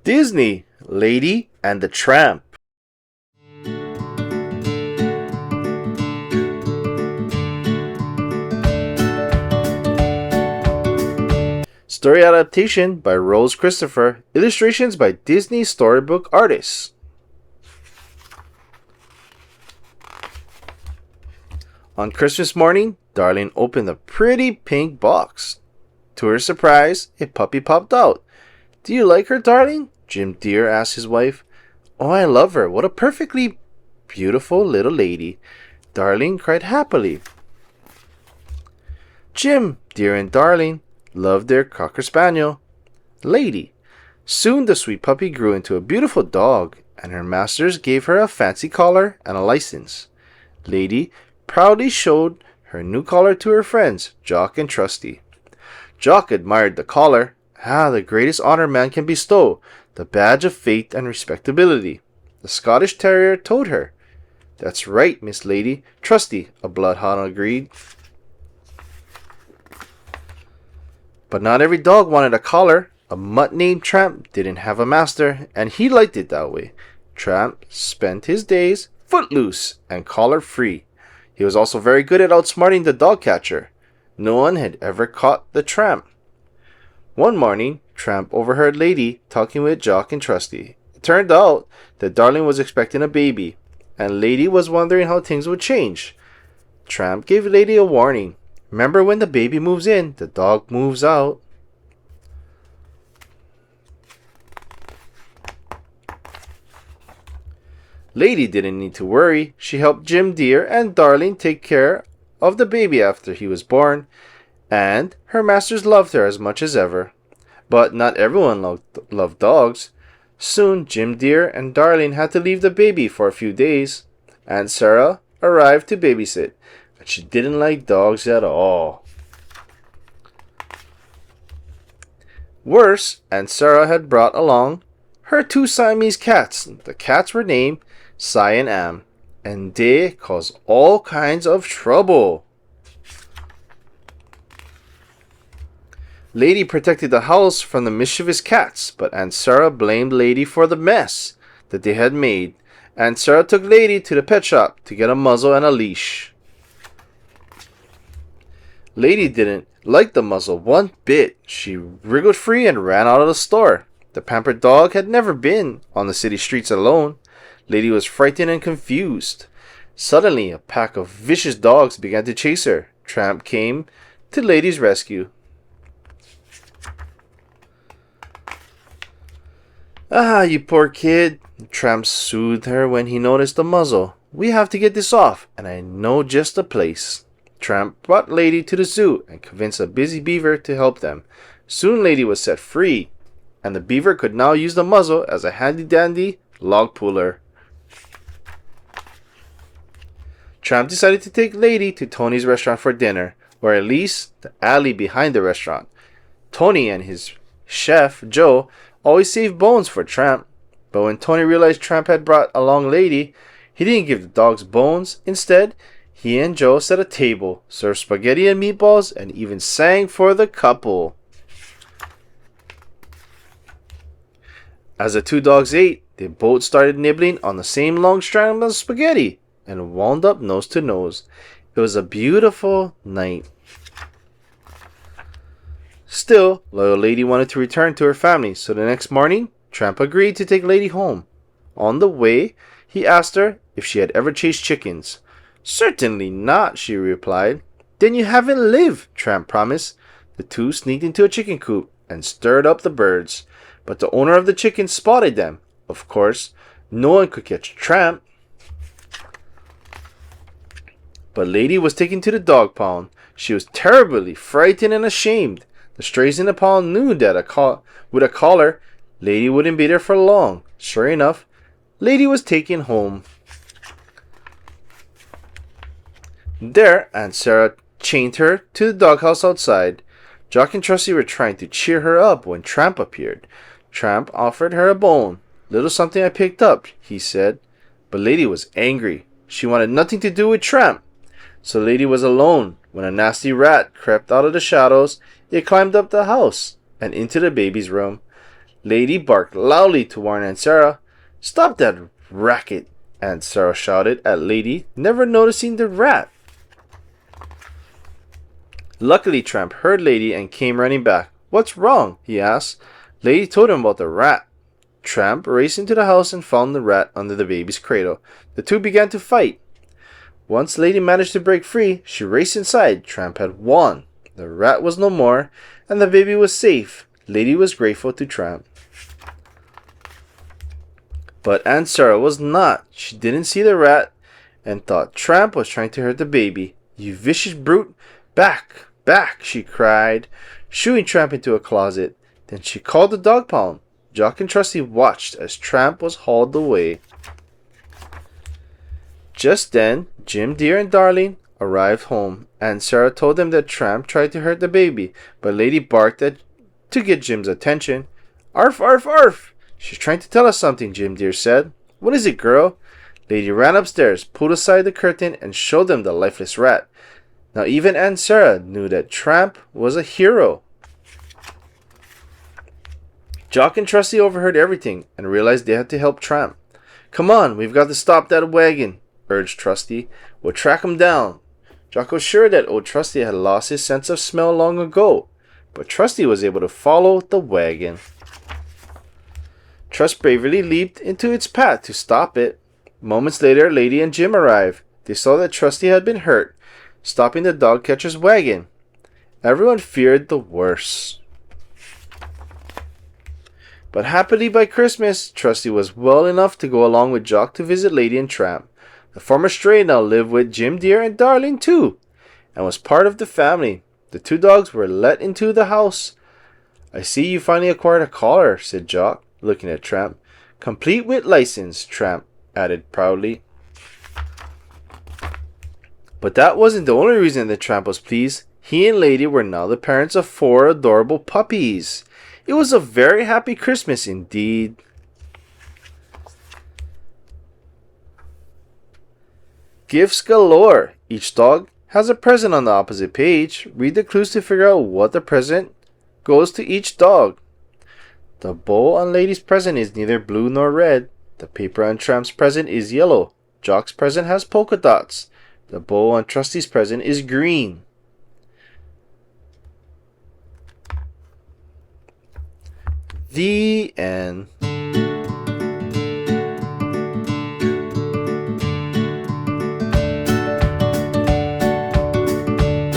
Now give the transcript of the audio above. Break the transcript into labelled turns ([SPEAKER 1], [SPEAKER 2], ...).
[SPEAKER 1] Disney, Lady and the Tramp. Story adaptation by Rose Christopher. Illustrations by Disney storybook artists. On Christmas morning, Darling opened a pretty pink box. To her surprise, a puppy popped out. "Do you like her, Darling?" Jim Dear asked his wife. "Oh, I love her. What a perfectly beautiful little lady," Darling cried happily. Jim Dear and Darling loved their Cocker Spaniel, Lady. Soon the sweet puppy grew into a beautiful dog, and her masters gave her a fancy collar and a license. Lady proudly showed her new collar to her friends, Jock and Trusty. Jock admired the collar. The greatest honor man can bestow, the badge of faith and respectability. The Scottish Terrier told her. "That's right, Miss Lady." Trusty, a bloodhound, agreed. But not every dog wanted a collar. A mutt named Tramp didn't have a master, and he liked it that way. Tramp spent his days footloose and collar free. He was also very good at outsmarting the dog catcher. No one had ever caught the Tramp. One morning, Tramp overheard Lady talking with Jock and Trusty. It turned out that Darling was expecting a baby, and Lady was wondering how things would change. Tramp gave Lady a warning. "Remember, when the baby moves in, the dog moves out." Lady didn't need to worry. She helped Jim Dear and Darling take care of the baby after he was born, and her masters loved her as much as ever. But not everyone loved dogs. Soon Jim Dear and Darling had to leave the baby for a few days. Aunt Sarah arrived to babysit, but she didn't like dogs at all. Worse, Aunt Sarah had brought along her two Siamese cats. The cats were named Si and Am, and they caused all kinds of trouble. Lady protected the house from the mischievous cats, but Aunt Sarah blamed Lady for the mess that they had made. Aunt Sarah took Lady to the pet shop to get a muzzle and a leash. Lady didn't like the muzzle one bit. She wriggled free and ran out of the store. The pampered dog had never been on the city streets alone. Lady was frightened and confused. Suddenly, a pack of vicious dogs began to chase her. Tramp came to Lady's rescue. "You poor kid," Tramp soothed her when he noticed the muzzle. "We have to get this off, and I know just the place." Tramp brought Lady to the zoo and convinced a busy beaver to help them. Soon Lady was set free, and the beaver could now use the muzzle as a handy-dandy log puller. Tramp decided to take Lady to Tony's restaurant for dinner, or at least the alley behind the restaurant. Tony and his chef, Joe, always saved bones for Tramp, but when Tony realized Tramp had brought along Lady, he didn't give the dogs bones. Instead, he and Joe set a table, served spaghetti and meatballs, and even sang for the couple. As the two dogs ate, they both started nibbling on the same long strand of spaghetti and wound up nose to nose. It was a beautiful night. Still, loyal Lady wanted to return to her family, so the next morning, Tramp agreed to take Lady home. On the way, he asked her if she had ever chased chickens. "Certainly not," she replied. "Then you haven't lived," Tramp promised. The two sneaked into a chicken coop and stirred up the birds, but the owner of the chickens spotted them. Of course, no one could catch Tramp. But Lady was taken to the dog pound. She was terribly frightened and ashamed. The strays in the pound knew that with a collar, Lady wouldn't be there for long. Sure enough, Lady was taken home. There, Aunt Sarah chained her to the doghouse outside. Jock and Trusty were trying to cheer her up when Tramp appeared. Tramp offered her a bone. "Little something I picked up," he said. But Lady was angry. She wanted nothing to do with Tramp. So Lady was alone when a nasty rat crept out of the shadows. It climbed up the house and into the baby's room. Lady barked loudly to warn Aunt Sarah. "Stop that racket," Aunt Sarah shouted at Lady, never noticing the rat. Luckily, Tramp heard Lady and came running back. "What's wrong?" he asked. Lady told him about the rat. Tramp raced into the house and found the rat under the baby's cradle. The two began to fight. Once Lady managed to break free, she raced inside. Tramp had won. The rat was no more, and the baby was safe. Lady was grateful to Tramp. But Aunt Sarah was not. She didn't see the rat and thought Tramp was trying to hurt the baby. "You vicious brute! Back! Back!" she cried, shooing Tramp into a closet. Then she called the dog pound. Jock and Trusty watched as Tramp was hauled away. Just then, Jim, Dear, and Darling arrived home. Aunt Sarah told them that Tramp tried to hurt the baby, but Lady barked to get Jim's attention. "Arf, arf, arf! She's trying to tell us something," Jim Dear said. "What is it, girl?" Lady ran upstairs, pulled aside the curtain, and showed them the lifeless rat. Now even Aunt Sarah knew that Tramp was a hero. Jock and Trusty overheard everything and realized they had to help Tramp. "Come on, we've got to stop that wagon," urged Trusty. "We'll track him down." Jock was sure that old Trusty had lost his sense of smell long ago, but Trusty was able to follow the wagon. Trust bravely leaped into its path to stop it. Moments later, Lady and Jim arrived. They saw that Trusty had been hurt, stopping the dog catcher's wagon. Everyone feared the worst. But happily by Christmas, Trusty was well enough to go along with Jock to visit Lady and Tramp. The former stray now lived with Jim Dear and Darling too, and was part of the family. The two dogs were let into the house. "I see you finally acquired a collar," said Jock, looking at Tramp. "Complete with license," Tramp added proudly. But that wasn't the only reason that Tramp was pleased. He and Lady were now the parents of 4 adorable puppies. It was a very happy Christmas indeed. Gifts galore. Each dog has a present on the opposite page. Read the clues to figure out what the present goes to each dog. The bow on Lady's present is neither blue nor red. The paper on Tramp's present is yellow. Jock's present has polka dots. The bow on Trusty's present is green. The end.